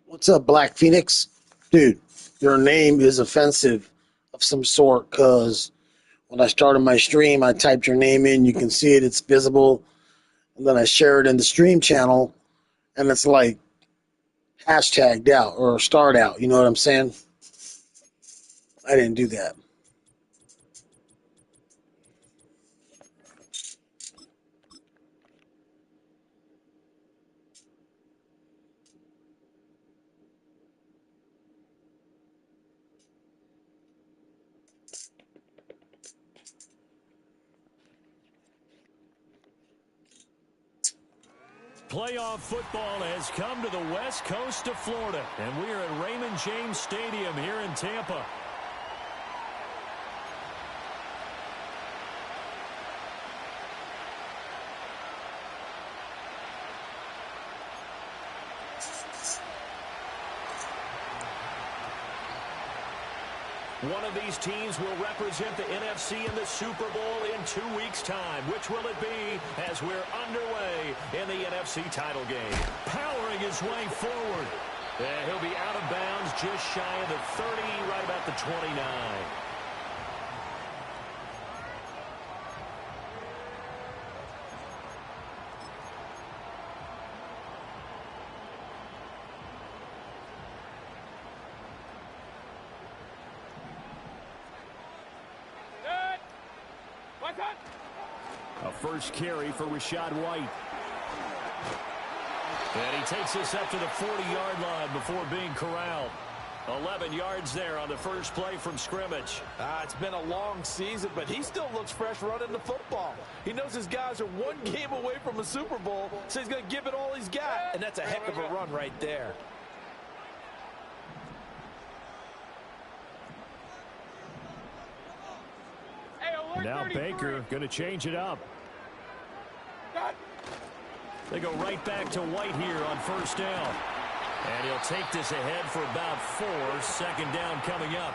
What's up, Black Phoenix? Dude, your name is offensive of some sort because when I started my stream, I typed your name in. You can see it, it's visible. And then I share it in the stream channel, and it's like hashtagged out or starred out. You know what I'm saying? I didn't do that. Playoff football has come to the west coast of Florida, and we are at Raymond James Stadium here in Tampa. One of these teams will represent the NFC in the Super Bowl in 2 weeks' time. Which will it be as we're underway in the NFC title game? Powering his way forward. He'll be out of bounds just shy of the 30, right about the 29. A first carry for Rachaad White. And he takes us up to the 40-yard line before being corralled. 11 yards there on the first play from scrimmage. It's been a long season, but he still looks fresh running the football. He knows his guys are one game away from a Super Bowl, so he's going to give it all he's got. And that's a heck of a run right there. Now Baker going to change it up. They go right back to White here on first down. And he'll take this ahead for about 4. Second down coming up.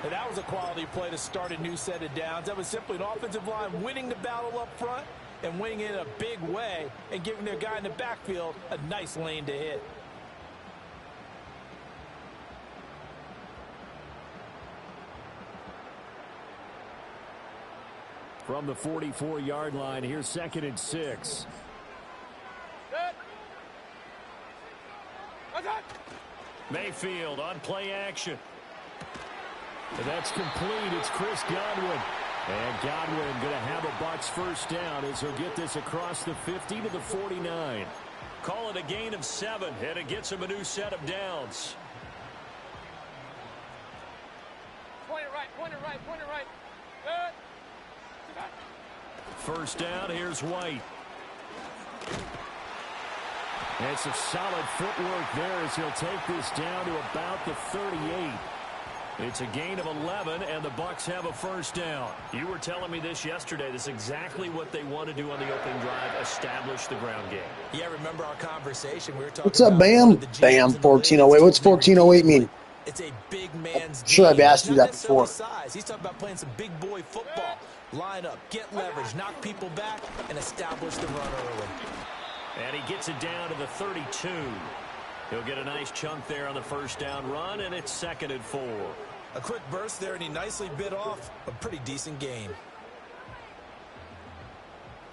And that was a quality play to start a new set of downs. That was simply an offensive line winning the battle up front and winning it in a big way and giving their guy in the backfield a nice lane to hit. From the 44-yard line, here's 2nd and 6. Mayfield on play action. And that's complete. It's Chris Godwin. And Godwin going to have a Bucs first down as he'll get this across the 50 to the 49. Call it a gain of 7, and it gets him a new set of downs. Point it right, point it right, point it right. Good. First down, here's White. And some solid footwork there as he'll take this down to about the 38. It's a gain of 11, and the Bucs have a first down. You were telling me this yesterday. This is exactly what they want to do on the opening drive, establish the ground game. Yeah, remember our conversation. We were talking What's up, Bam? Bam, 1408. What's 1408 mean? It's a big man's game. Sure, I've asked you that before. Size. He's talking about playing some big boy football. Line up, get leverage, knock people back, and establish the run early. And he gets it down to the 32. He'll get a nice chunk there on the first down run, and it's 2nd and 4. A quick burst there, and he nicely bit off a pretty decent gain.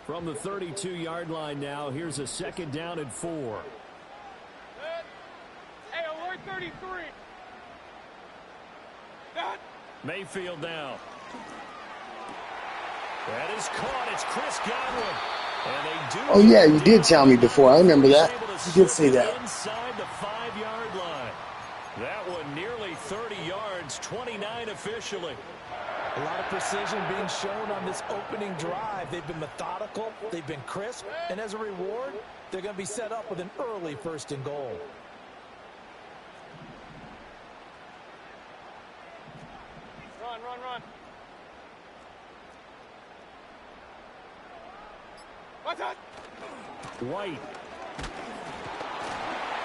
From the 32-yard line now, here's a 2nd down and 4. Hey, alert 33. Mayfield now. That is caught. It's Chris Godwin. And they do. Oh, yeah, you did tell me before. I remember that. You did say that. Inside the 5-yard line. That one nearly 30 yards, 29 officially. A lot of precision being shown on this opening drive. They've been methodical, they've been crisp, and as a reward, they're going to be set up with an early 1st and goal. Run, run, run. What's that? White.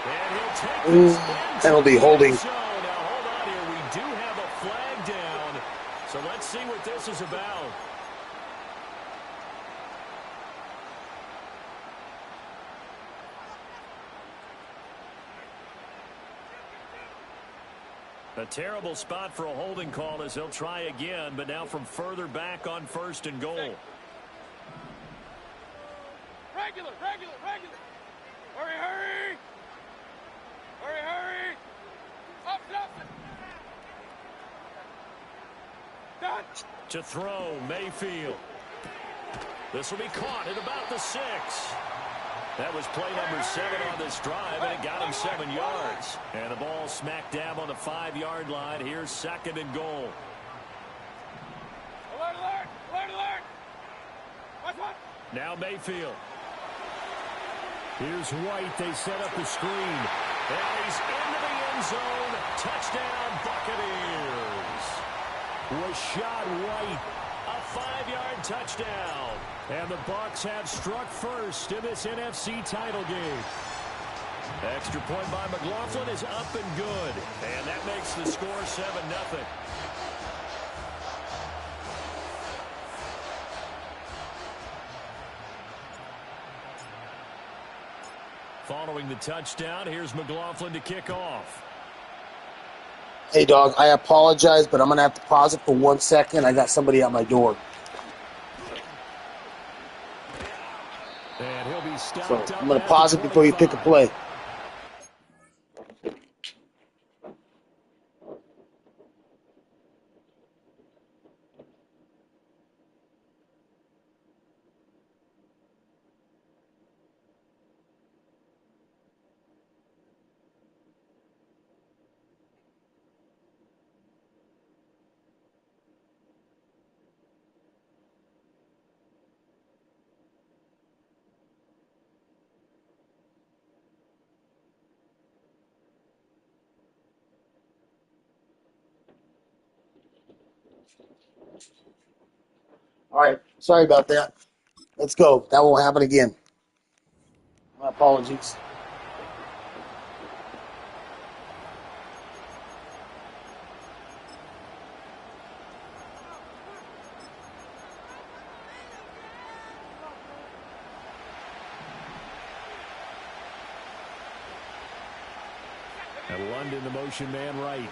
And he'll take this penalty holding. So now hold on here. We do have a flag down. So let's see what this is about. A terrible spot for a holding call as he'll try again, but now from further back on 1st and goal. Regular. Hurry, hurry. Hurry. Up. Done. To throw, Mayfield. This will be caught at about the 6. That was play number 7 on this drive, and it got him 7 yards. And the ball smack dab on the 5-yard line. Here's 2nd and goal. Alert. Watch. Now Mayfield. Here's White. They set up the screen. And he's into the end zone. Touchdown, Buccaneers. Rashad White. A 5-yard touchdown. And the Bucs have struck first in this NFC title game. Extra point by McLaughlin is up and good. And that makes the score 7-0. Following the touchdown, here's McLaughlin to kick off. Hey, dog, I apologize, but I'm going to have to pause it for 1 second. I got somebody at my door. And he'll be So stopped up. I'm going to pause it before you pick a play. All right, sorry about that. Let's go. That won't happen again. My apologies. And London, the motion man right.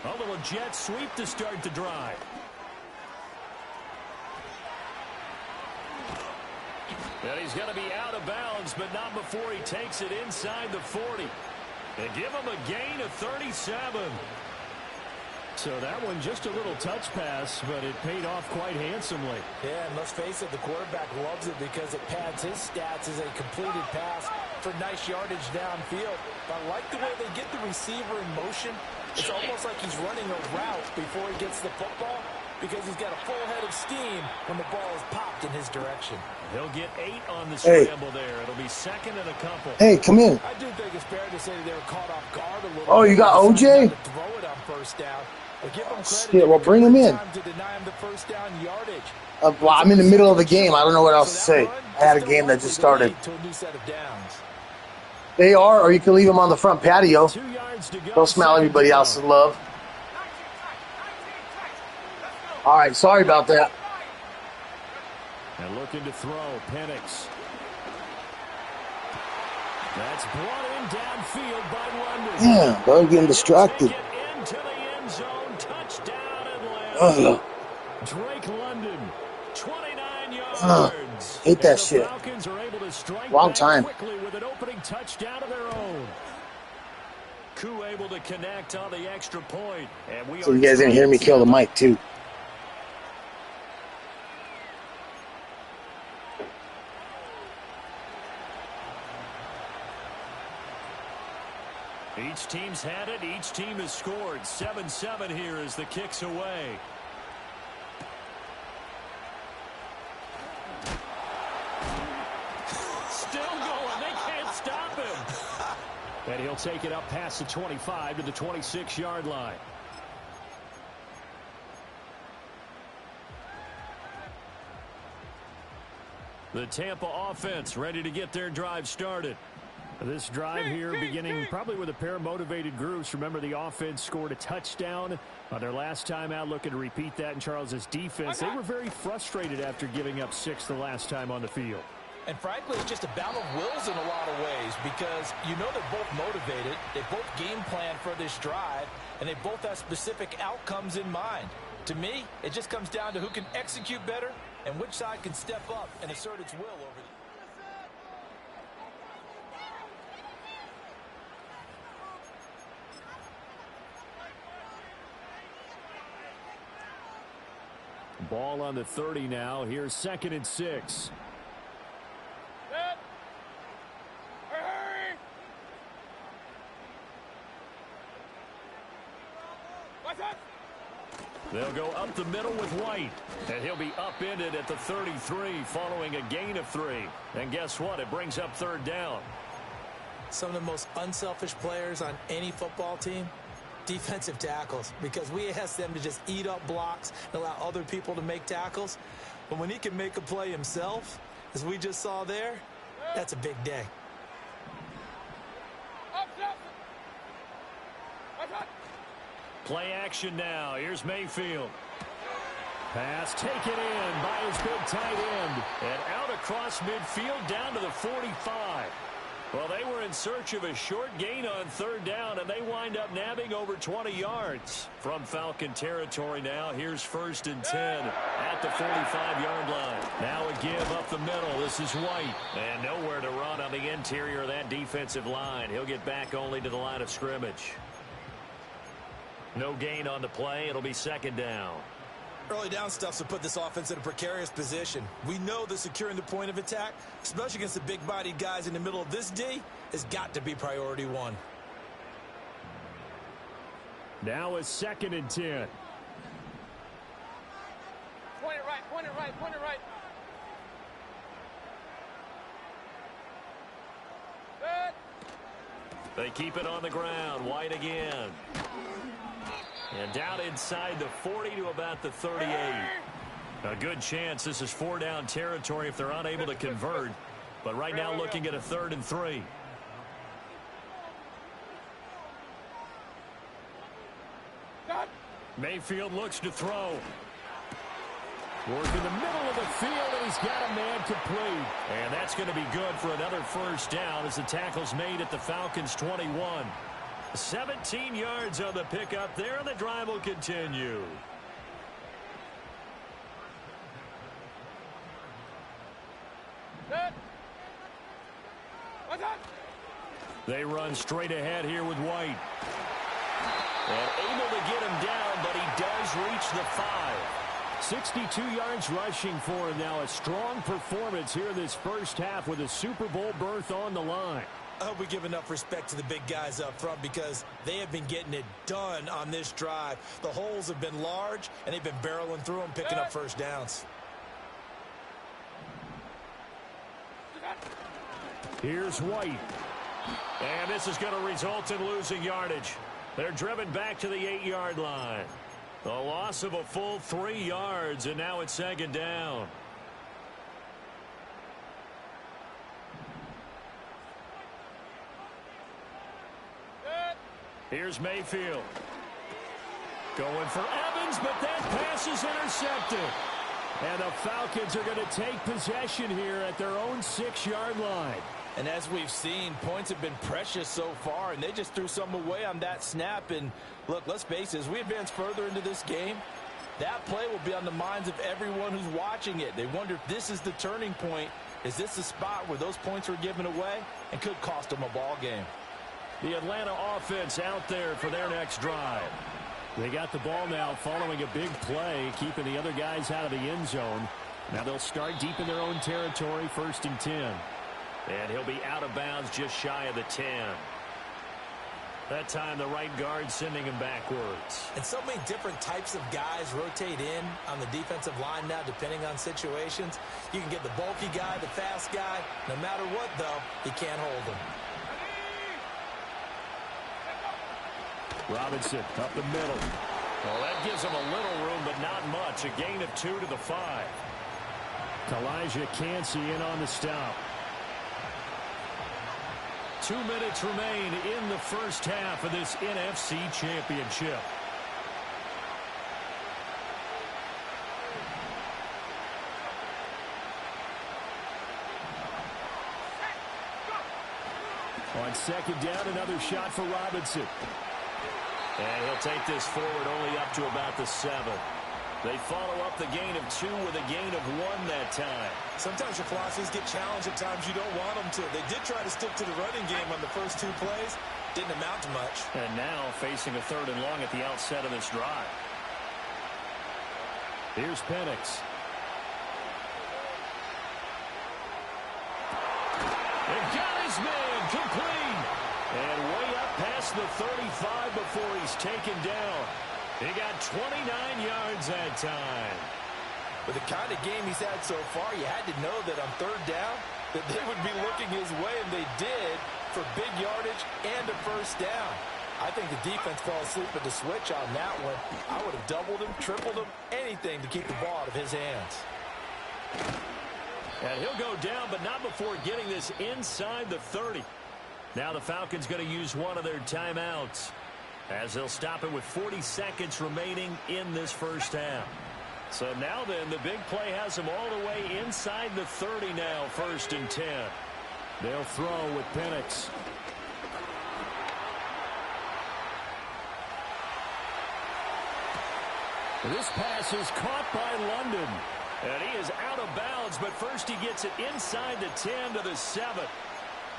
A little jet sweep to start the drive. And he's going to be out of bounds, but not before he takes it inside the 40. They give him a gain of 37. So that one just a little touch pass, but it paid off quite handsomely. Yeah, and let's face it, the quarterback loves it because it pads his stats as a completed pass for nice yardage downfield. I like the way they get the receiver in motion. It's almost like he's running a route before he gets the football because he's got a full head of steam when the ball is popped in his direction. He'll get 8 on the scramble there. It'll be 2nd and a couple. Hey, come in. I do think it's fair to say they were caught off guard a little bit. Oh, you got OJ? Throw it on 1st down. But give them credit. Shit, well, bring him in. To deny him the 1st down yardage. Well, I'm in the middle of the game. I don't know what else to say. I had a game that just started. To a new set of downs. They are, or you can leave them on the front patio. 2 yards to go. Don't smell everybody else's love. All right, sorry about that. And looking to throw, Penix. That's brought in downfield by London. Yeah, bro, getting distracted. Take it into the end zone, touchdown Atlanta. Drake London, 29 yards. Hate that shit. Falcons are able to strike Long back time. quickly with an opening touchdown of their own. Koo able to connect on the extra point. And we So you guys didn't hear me kill the mic, too. Each team's had it. Each team has scored. 7-7 here as the kick's away. Still going. They can't stop him. And he'll take it up past the 25 to the 26-yard line. The Tampa offense ready to get their drive started. This drive here beginning probably with a pair of motivated groups. Remember, the offense scored a touchdown on their last time out, looking to repeat that in Charles's defense. They were very frustrated after giving up 6 the last time on the field. And frankly, it's just a battle of wills in a lot of ways because you know they're both motivated, they both game plan for this drive, and they both have specific outcomes in mind. To me, it just comes down to who can execute better and which side can step up and assert its will over the Ball on the 30 now. Here's 2nd and 6. They'll go up the middle with White, and he'll be upended at the 33 following a gain of 3. And guess what? It brings up 3rd down. some of the most unselfish players on any football team, defensive tackles, because we ask them to just eat up blocks and allow other people to make tackles. But when he can make a play himself, as we just saw there, that's a big day. Play action now. Here's Mayfield. Pass taken in by his big tight end. And out across midfield down to the 45. Well, they were in search of a short gain on 3rd down, and they wind up nabbing over 20 yards. From Falcon territory now, here's 1st and 10 at the 45-yard line. Now a give up the middle. This is White. And nowhere to run on the interior of that defensive line. He'll get back only to the line of scrimmage. No gain on the play. It'll be 2nd down. Early down stuffs will put this offense in a precarious position. We know that securing the point of attack, especially against the big-bodied guys in the middle of this D, has got to be priority one. Now it's 2nd and 10. Point it right, point it right, point it right. Good. They keep it on the ground. White again. And down inside the 40 to about the 38. A good chance this is 4-down territory if they're unable to convert. But right now looking at a 3rd and 3. Mayfield looks to throw. Work in the middle of the field, and he's got a man complete. And that's going to be good for another 1st down as the tackle's made at the Falcons' 21. 17 yards on the pickup there, and the drive will continue. They run straight ahead here with White. And able to get him down, but he does reach the 5. 62 yards rushing for him now. A strong performance here this first half with a Super Bowl berth on the line. I hope we give enough respect to the big guys up front because they have been getting it done on this drive. The holes have been large, and they've been barreling through them, picking up 1st downs. Here's White. And this is going to result in losing yardage. They're driven back to the 8-yard line. The loss of a full 3 yards, and now it's 2nd down. Here's Mayfield. Going for Evans, but that pass is intercepted. And the Falcons are going to take possession here at their own 6-yard line. And as we've seen, points have been precious so far, and they just threw some away on that snap. And look, let's face it, as we advance further into this game, that play will be on the minds of everyone who's watching it. They wonder if this is the turning point. Is this the spot where those points were given away and could cost them a ball game? The Atlanta offense out there for their next drive. They got the ball now following a big play, keeping the other guys out of the end zone. Now they'll start deep in their own territory, 1st and 10. And he'll be out of bounds just shy of the 10. That time the right guard sending him backwards. And so many different types of guys rotate in on the defensive line now, depending on situations. You can get the bulky guy, the fast guy. No matter what, though, he can't hold him. Robinson up the middle. Well, that gives him a little room, but not much. A gain of 2 to the 5. Elijah Cansey in on the stop. 2 minutes remain in the first half of this NFC Championship. On second down, another shot for Robinson. And he'll take this forward only up to about the 7. They follow up the gain of 2 with a gain of 1 that time. Sometimes your philosophies get challenged at times you don't want them to. They did try to stick to the running game on the first 2 plays. Didn't amount to much. And now facing a 3rd and long at the outset of this drive. Here's Penix. And got his man complete. And way up past the 35 before he's taken down. He got 29 yards that time. With the kind of game he's had so far, you had to know that on 3rd down that they would be looking his way, and they did, for big yardage and a 1st down. I think the defense fell asleep at the switch on that one. I would have doubled him, tripled him, anything to keep the ball out of his hands. And he'll go down, but not before getting this inside the 30. Now the Falcons going to use one of their timeouts, as they'll stop it with 40 seconds remaining in this first half. So now then, the big play has them all the way inside the 30 now, 1st and 10. They'll throw with Penix. This pass is caught by London. And he is out of bounds, but first he gets it inside the 10 to the 7.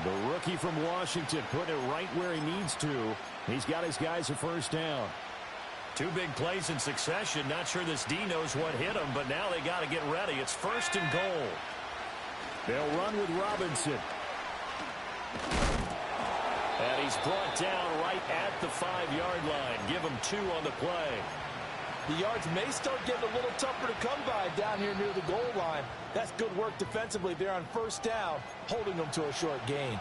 The rookie from Washington putting it right where he needs to. He's got his guys a 1st down. 2 big plays in succession. Not sure this D knows what hit him, but now they got to get ready. It's 1st and goal. They'll run with Robinson. And he's brought down right at the 5-yard line. Give him 2 on the play. The yards may start getting a little tougher to come by down here near the goal line. That's good work defensively there on 1st down, holding them to a short gain.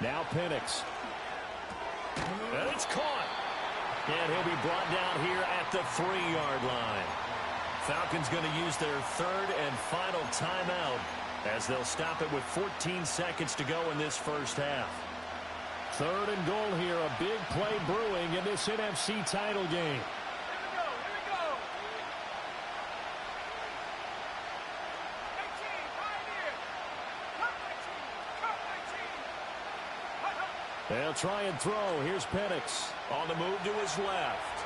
Now Penix. And it's caught. And he'll be brought down here at the 3-yard line. Falcons going to use their 3rd and final timeout, as they'll stop it with 14 seconds to go in this first half. 3rd and goal here. A big play brewing in this NFC title game. They'll try and throw. Here's Penix on the move to his left.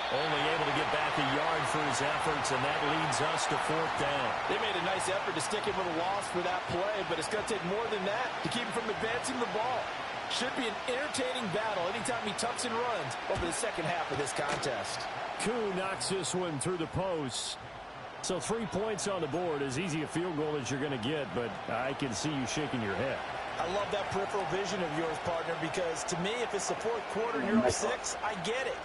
Only able to get back a yard for his efforts, and that leads us to 4th down. They made a nice effort to stick him with a loss for that play, but it's going to take more than that to keep him from advancing the ball. Should be an entertaining battle anytime he tucks and runs over the second half of this contest. Koo knocks this one through the post. So 3 points on the board, as easy a field goal as you're going to get, but I can see you shaking your head. I love that peripheral vision of yours, partner, because to me, if it's the 4th quarter and you're up 6, I get it.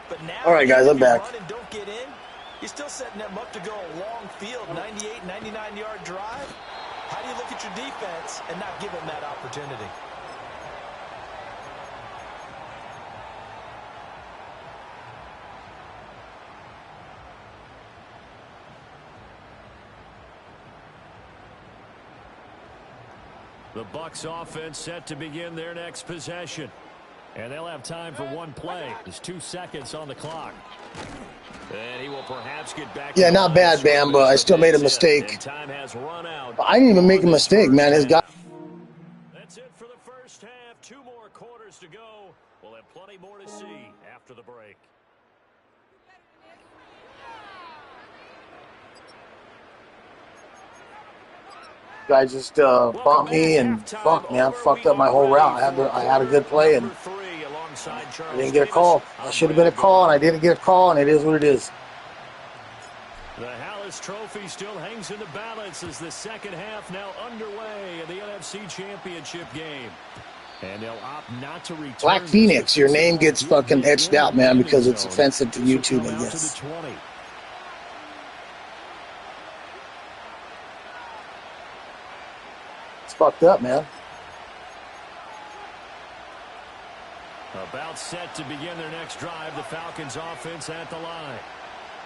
But now, all right, guys, I'm back. Run and don't get in, you're still setting them up to go a long field, 98, 99-yard drive. How do you look at your defense and not give them that opportunity? The Bucs offense set to begin their next possession. And they'll have time for 1 play. There's 2 seconds on the clock. And he will perhaps get back. Yeah, not bad, Bam, but I still made a mistake. Time has run out. I didn't even make a mistake, man. His guy. That's it for the first half. 2 more quarters to go. We'll have plenty more to see after the break. Guy just bumped me and fucked me. I fucked up my whole route. I had a good play and I didn't get a call. I should have been a call and I didn't get a call, and it is what it is. The Hallis Trophy still hangs in the balance as the second half now underway in the NFC Championship game. And they'll opt not to return. Black Phoenix, your name gets fucking etched out, man, because it's offensive to YouTube, I guess. Fucked up, man. About set to begin their next drive, the Falcons offense at the line.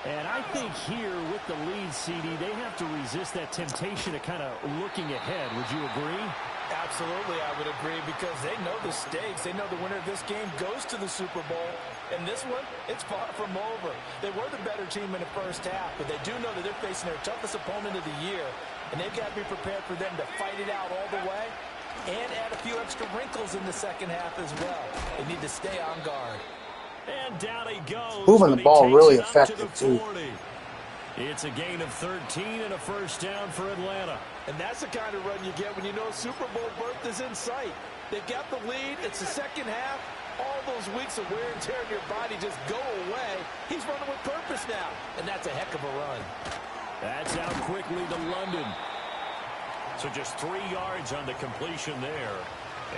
And I think here with the lead, CD, they have to resist that temptation of kind of looking ahead. Would you agree? Absolutely, I would agree, because they know the stakes. They know the winner of this game goes to the Super Bowl. And this one, it's far from over. They were the better team in the first half, but they do know that they're facing their toughest opponent of the year. And they've got to be prepared for them to fight it out all the way and add a few extra wrinkles in the second half as well. They need to stay on guard. And down he goes. Moving the ball really effective, too. It's a gain of 13 and a first down for Atlanta. And that's the kind of run you get when you know Super Bowl berth is in sight. They've got the lead. It's the second half. All those weeks of wear and tear in your body just go away. He's running with purpose now, and that's a heck of a run. That's out quickly to London. So just 3 yards on the completion there.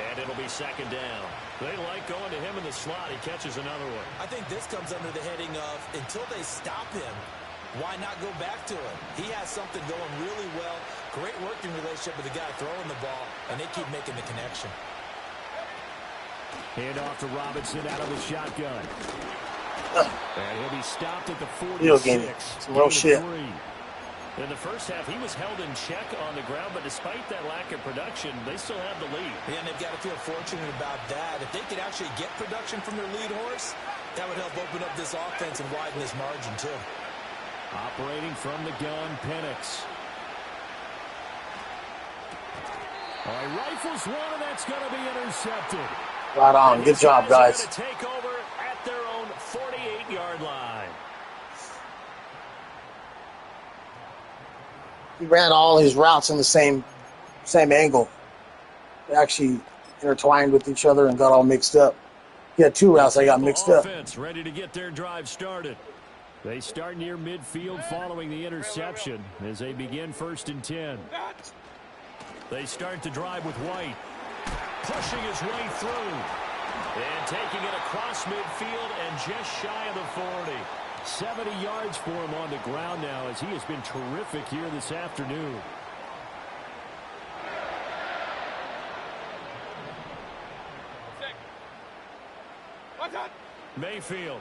And it'll be second down. They like going to him in the slot. He catches another one. I think this comes under the heading of, until they stop him, why not go back to him? He has something going really well. Great working relationship with the guy throwing the ball, and they keep making the connection. Hand off to Robinson out of the shotgun. And he'll be stopped at the 46. Real game. Some real shit. In the first half, he was held in check on the ground, but despite that lack of production, they still have the lead. Yeah, and they've got to feel fortunate about that. If they could actually get production from their lead horse, that would help open up this offense and widen this margin, too. Operating from the gun, Penix. All right, rifles one, and that's going to be intercepted. Right on. Good job, guys. Take over at their own 48-yard line. He ran all his routes in the same angle. They actually intertwined with each other and got all mixed up. He had 2 routes that got mixed up. Ready to get their drive started. They start near midfield following the interception as they begin 1st and 10. They start to drive with White. Pushing his way through. And taking it across midfield and just shy of the 40. 70 yards for him on the ground now as he has been terrific here this afternoon. Mayfield.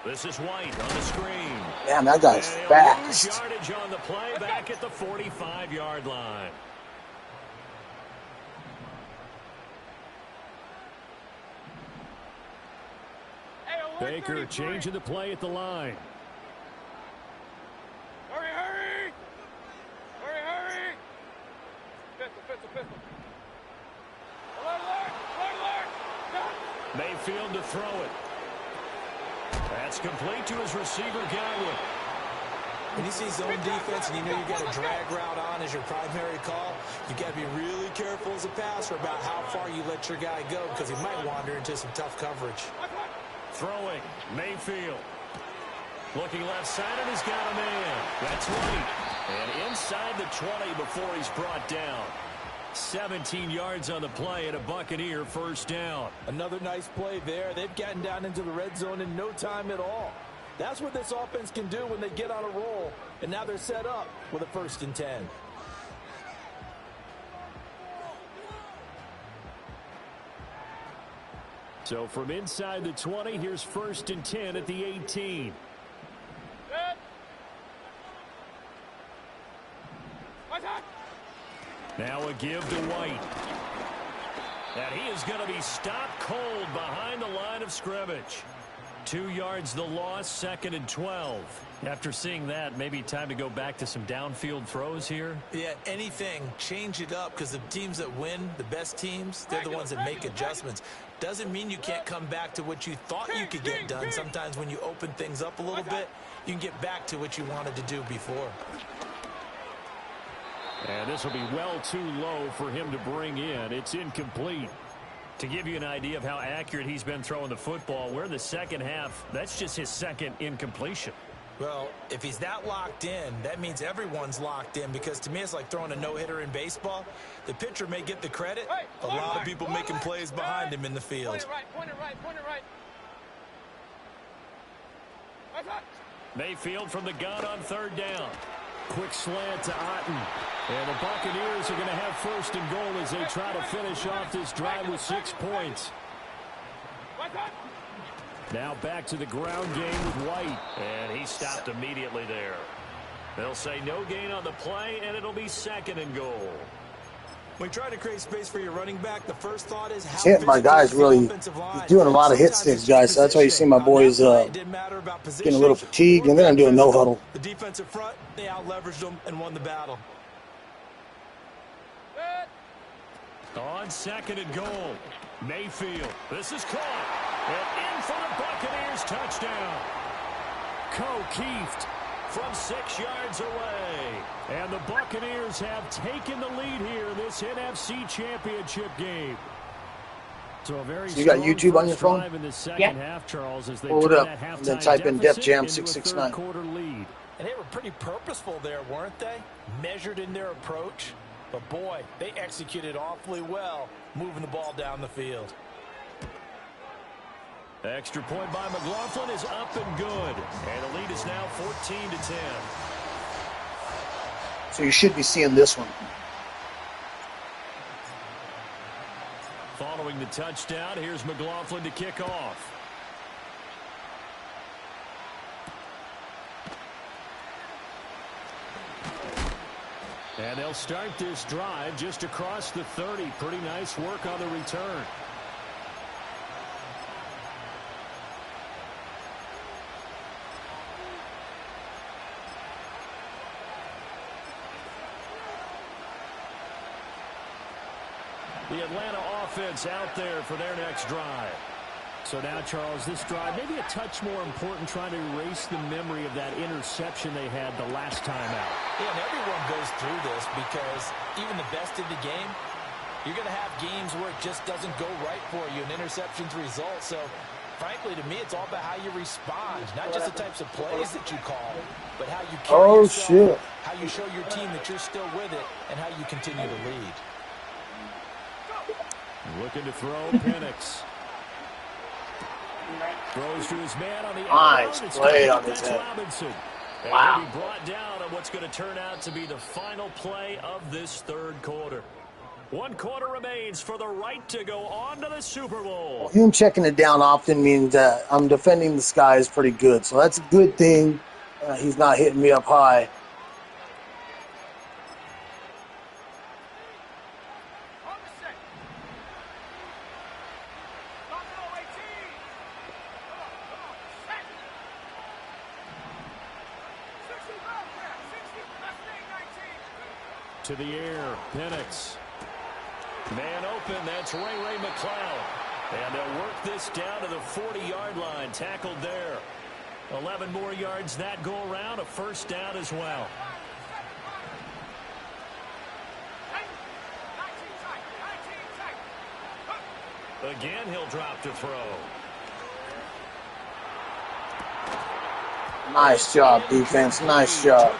This is White on the screen. Damn, that guy's fast. Yardage on the play back at the 45-yard line. Baker changing the play at the line. Hurry, hurry! Hurry, hurry! Pistol. Alert! Mayfield to throw it. That's complete to his receiver, Godwin. When you see zone defense and you know you got a drag route on as your primary call, you got to be really careful as a passer about how far you let your guy go, because he might wander into some tough coverage. Throwing, Mayfield. Looking left side, and he's got a man. That's White. And inside the 20 before he's brought down. 17 yards on the play and a Buccaneer first down. Another nice play there. They've gotten down into the red zone in no time at all. That's what this offense can do when they get on a roll. And now they're set up with a 1st and 10. So from inside the 20, here's 1st and 10 at the 18. Now a give to White. And he is going to be stopped cold behind the line of scrimmage. 2 yards the loss, 2nd and 12. After seeing that, maybe time to go back to some downfield throws here. Yeah, anything. Change it up, because the teams that win, the best teams, they're the ones that make adjustments. Doesn't mean you can't come back to what you thought you could get done. Sometimes when you open things up a little bit, you can get back to what you wanted to do before. And this will be well too low for him to bring in. It's incomplete. To give you an idea of how accurate he's been throwing the football, we're in the second half. That's just his 2nd incompletion. Well, if he's that locked in, that means everyone's locked in, because to me it's like throwing a no-hitter in baseball. The pitcher may get the credit. A lot of people making plays behind him in the field. Point it right. Mayfield from the gun on 3rd down. Quick slant to Otten. And the Buccaneers are going to have 1st and goal as they try to finish off this drive with 6 points. Now back to the ground game with White. And he stopped immediately there. They'll say no gain on the play, and it'll be 2nd and goal. When trying to create space for your running back, the first thought is how hitting my guys really. He's doing a lot of hit sticks, guys. So that's why you see my boys getting a little fatigued, and then I'm doing no huddle. The defensive front, they out-leveraged them and won the battle. On 2nd and goal, Mayfield. This is caught. And in for the Buccaneers touchdown. Keeft from 6 yards away. And the Buccaneers have taken the lead here in this NFC Championship game. So a very you got YouTube on your phone? in the second half, Charles, as they pull it up and then type in Defjam669. Quarter lead. And they were pretty purposeful there, weren't they? Measured in their approach. But boy, they executed awfully well, moving the ball down the field. Extra point by McLaughlin is up and good. And the lead is now 14-10. So you should be seeing this one. Following the touchdown, here's McLaughlin to kick off. And they'll start this drive just across the 30. Pretty nice work on the return. The Atlanta offense out there for their next drive. So now, Charles, this drive maybe a touch more important, trying to erase the memory of that interception they had the last time out. Yeah, and everyone goes through this because even the best in the game, you're going to have games where it just doesn't go right for you, and interceptions result. So, frankly, to me, it's all about how you respond, not just the types of plays that you call, but how you carry yourself, how you show your team that you're still with it, and how you continue to lead. Looking to throw Penix. Throws to his man on the nice play on his head. Robinson. Wow. And he'll be brought down on what's going to turn out to be the final play of this third quarter. 1 quarter remains for the right to go on to the Super Bowl. Him checking it down often means that I'm defending the skies pretty good. So that's a good thing. He's not hitting me up high. To the air, Penix. Man open, that's Ray McCloud. And they'll work this down to the 40-yard line, tackled there. 11 more yards that go around, a first down as well. Again, he'll drop to throw. Nice job, defense. Nice job.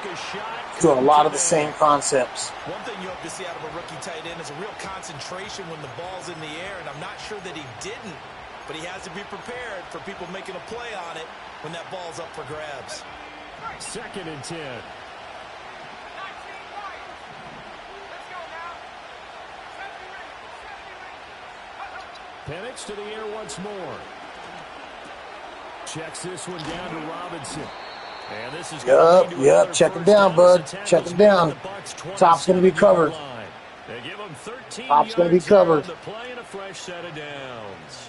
Doing a lot of the same concepts. One thing you hope to see out of a rookie tight end is a real concentration when the ball's in the air, and I'm not sure that he didn't, but he has to be prepared for people making a play on it when that ball's up for grabs. 2nd and 10. Penix to the air once more. Checks this one down to Robinson. And this is yep. Check it down, bud. Check it down. Top's going to be covered. Top's going to be covered. Playing a fresh set of downs.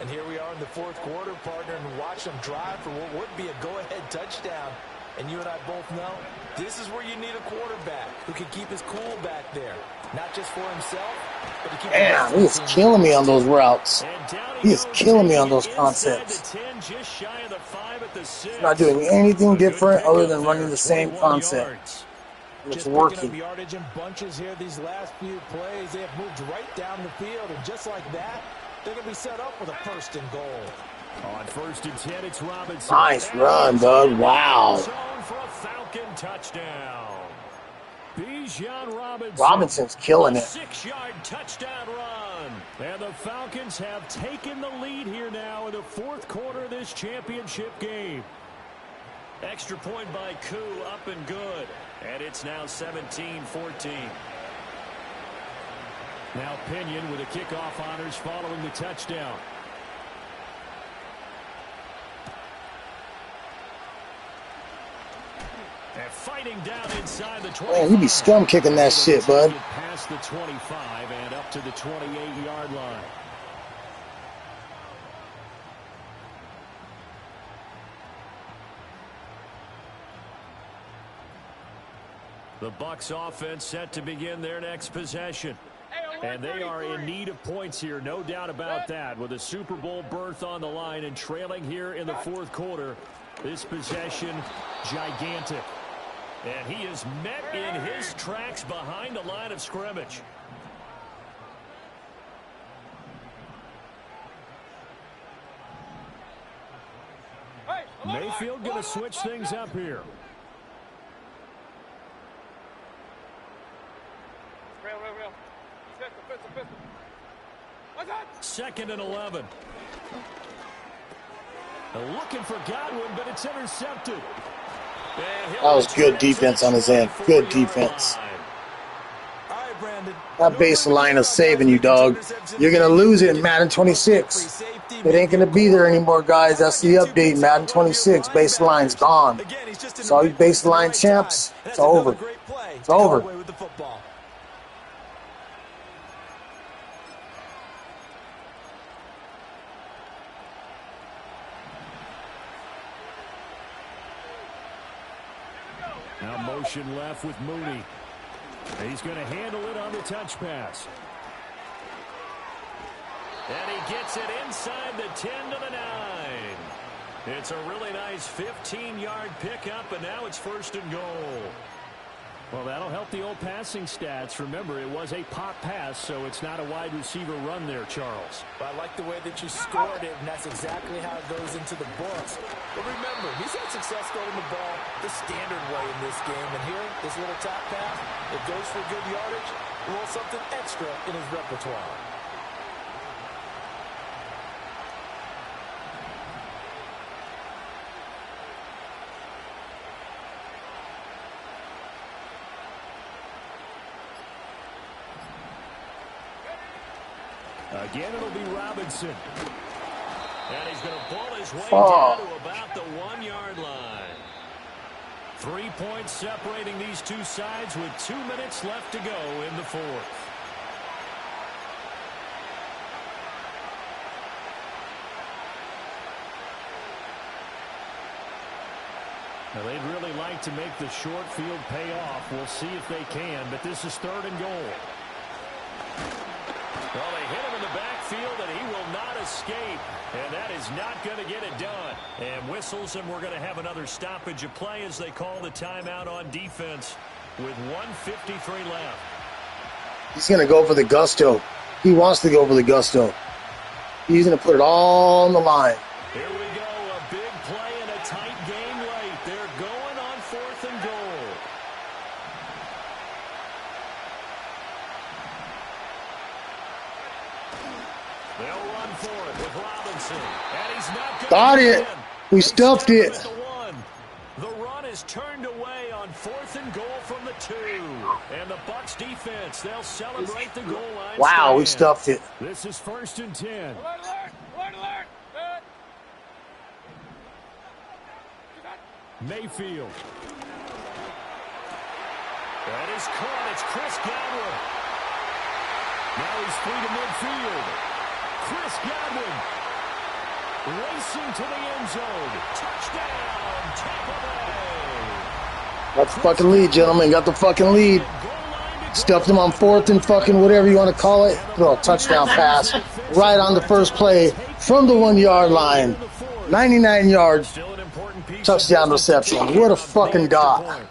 And here we are in the fourth quarter, partner, and watch them drive for what would be a go-ahead touchdown. And you and I both know this is where you need a quarterback who can keep his cool back there. Not just for himself, but to keep Damn, he is killing me on those routes. He is killing me on those concepts. He's not doing anything different other than running the same concept. It's working. Yardage in bunches here these last few plays. They have moved right down the field, and just like that, they're going to be set up with a 1st and goal. On 1st and 10, it's Robinson. Nice run, bud. Wow. For a Falcon touchdown. Robinson's killing it. 6-yard touchdown run. And the Falcons have taken the lead here now in the fourth quarter of this championship game. Extra point by Koo, up and good. And it's now 17-14. Now Pinion with the kickoff honors following the touchdown. And fighting down inside the 25. Man, you be scum kicking that shit, bud. Past the 25 and up to the 28-yard line. The Bucs offense set to begin their next possession. And they are in need of points here, no doubt about that. With a Super Bowl berth on the line and trailing here in the fourth quarter, this possession, gigantic. And he is met in his tracks behind the line of scrimmage. Mayfield going to switch things up here. Second and 11. They're looking for Godwin, but it's intercepted. That was good defense on his end. Good defense. That baseline is saving you, dog. You're going to lose it in Madden 26. It ain't going to be there anymore, guys. That's the update. Madden 26. Baseline's gone. So all you baseline champs, it's over. It's over. Now motion left with Mooney. He's going to handle it on the touch pass. And he gets it inside the 10 to the 9. It's a really nice 15-yard pickup, and now it's first and goal. Well, that'll help the old passing stats. Remember, it was a pop pass, so it's not a wide receiver run there, Charles. Well, I like the way that you scored it, and that's exactly how it goes into the books. But remember, he's had success throwing the ball the standard way in this game. And here, this little top pass, it goes for good yardage, a little something extra in his repertoire. Again, it'll be Robinson. And he's going to pull his way down to about the 1-yard line. 3 points separating these two sides with 2 minutes left to go in the fourth. Now, they'd really like to make the short field pay off. We'll see if they can, but this is third and goal. Well, they hit him in the backfield, and he will not escape. And that is not going to get it done. And whistles, and we're going to have another stoppage of play as they call the timeout on defense with 1:53 left. He's going to go for the gusto. He wants to go for the gusto. He's going to put it all on the line. Here we go, a big play in a tight game late. They're going on 4th and goal. They'll run for it with Robinson. And he's not going Got to it. We stuffed it. The run is turned away on 4th and goal from the 2. And the Bucs defense, they'll celebrate the goal line. Wow, we stuffed it. This is 1st and 10. Alert, alert, alert. Mayfield. That is caught. It's Chris Godwin. Now he's free to midfield. Chris Godwin racing to the end zone. Touchdown, Tampa Bay. Got the fucking lead, gentlemen. Got the fucking lead. Stuffed him on 4th and fucking whatever you want to call it. Throw a touchdown pass right on the first play from the 1-yard line. 99 yards. Touchdown reception. What a fucking dot.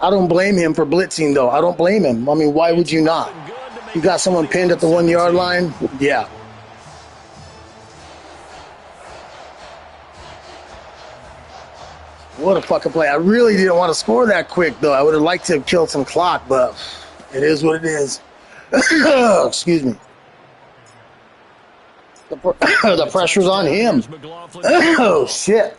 I don't blame him for blitzing, though. I don't blame him. I mean, why would you not? You got someone pinned at the 1-yard line? Yeah. What a fucking play. I really didn't want to score that quick, though. I would have liked to have killed some clock, but it is what it is. Excuse me. The pressure's on him. Oh, shit.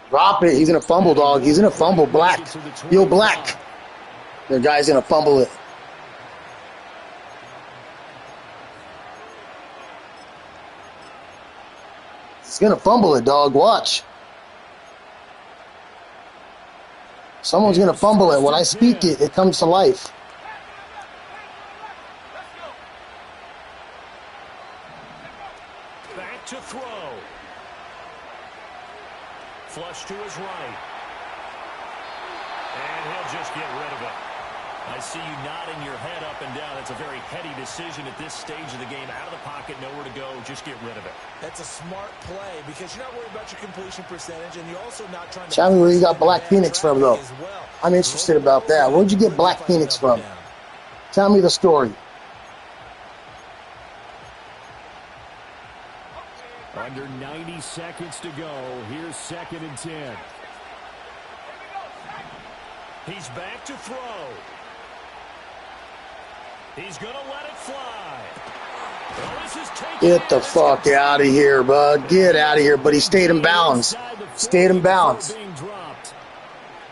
Drop it. He's going to fumble, dog. He's going to fumble. Black. Yo, Black. The guy's going to fumble it. He's going to fumble it, dog. Watch. Someone's going to fumble it. When I speak it, it comes to life. Back to throw. Flush to his right. And he'll just get rid of it. I see you nodding your head up and down. It's a very heady decision at this stage of the game. Out of the pocket, nowhere to go. Just get rid of it. That's a smart play because you're not worried about your completion percentage, and you're also not trying to... Tell me where you got Black Phoenix from, though. I'm interested about that. Where'd you get Black Phoenix from? Tell me the story. Under 90 seconds to go. Here's 2nd and 10. He's back to throw. He's going to let it fly. Get the fuck out of here, bud. Get out of here. But he stayed in bounds. Stayed in bounds.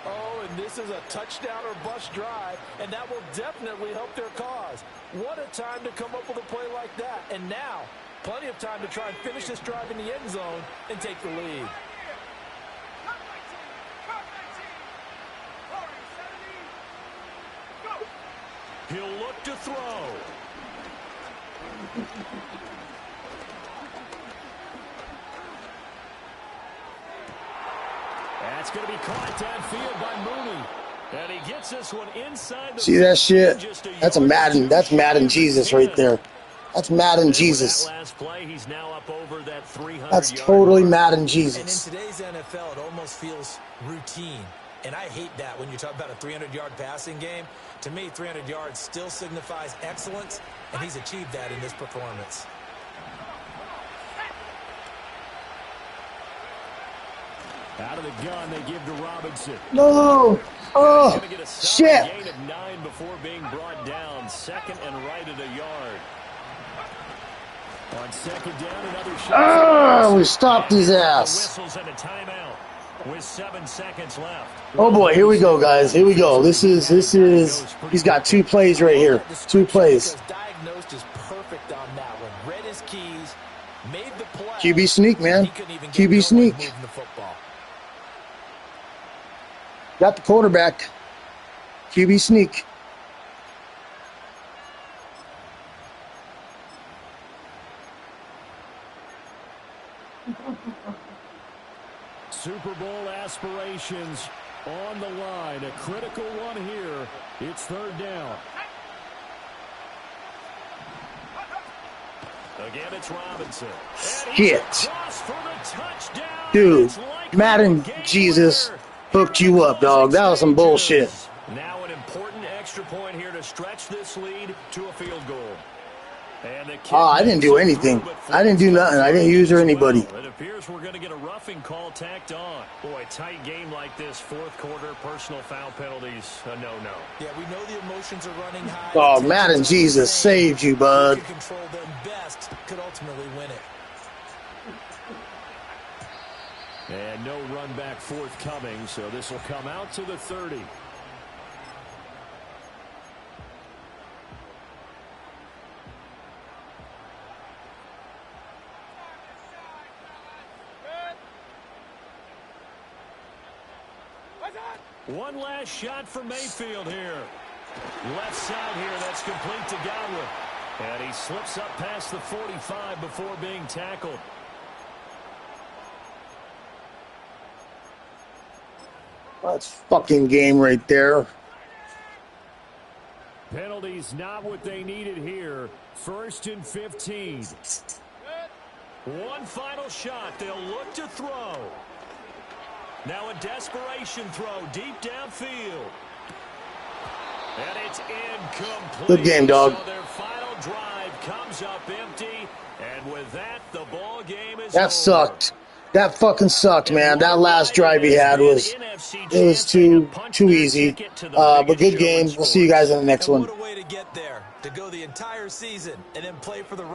Oh, and this is a touchdown or bust drive, and that will definitely help their cause. What a time to come up with a play like that. And now, plenty of time to try and finish this drive in the end zone and take the lead. He'll look to throw. That's going to be caught downfield by Mooney. And he gets this one inside the... See that shit? That's a Madden. That's Madden Jesus right there. That's Madden Jesus. That's totally Madden Jesus. And in today's NFL, it almost feels routine. And I hate that when you talk about a 300-yard passing game. To me, 300 yards still signifies excellence, and he's achieved that in this performance. Out of the gun, they give to Robinson. No! Oh, shit! Gain of 9 before being brought down. 2nd and right at a yard. On 2nd down, another shot. Ah, we stopped his ass. Whistles and a timeout with 7 seconds left. Oh boy, here we go, guys. Here we go. This is. He's got 2 plays right here. 2 plays. Diagnosed is perfect on that one. Read his keys, made the play. QB sneak, man. QB sneak. Got the quarterback. QB sneak. Super Bowl aspirations on the line. A critical one here. It's 3rd down. Again, it's Robinson. Shit. Dude, Madden Jesus hooked you up, dog. That was some bullshit. Now an important extra point here to stretch this lead to a field goal. I didn't do anything. I didn't do nothing. I didn't use or anybody. It appears we're going to get a roughing call tacked on. Boy, tight game like this, 4th quarter, personal foul penalties, a no-no. Yeah, we know the emotions are running high. Oh, Madden Jesus saved you, bud. Who can control them best could ultimately win it. And no run back forthcoming, so this will come out to the 30. One last shot for Mayfield here. Left side here, that's complete to Godwin. And he slips up past the 45 before being tackled. That's fucking game right there. Penalties not what they needed here. 1st and 15. One final shot. They'll look to throw. Now a desperation throw deep downfield. And it's incomplete. Good game, dog. So their final drive comes up empty. And with that, the ball game is That sucked. That fucking sucked, man. That last drive he had was too easy. But good game. We'll see you guys in the next one. What a way to get there, to go the entire season and then play for the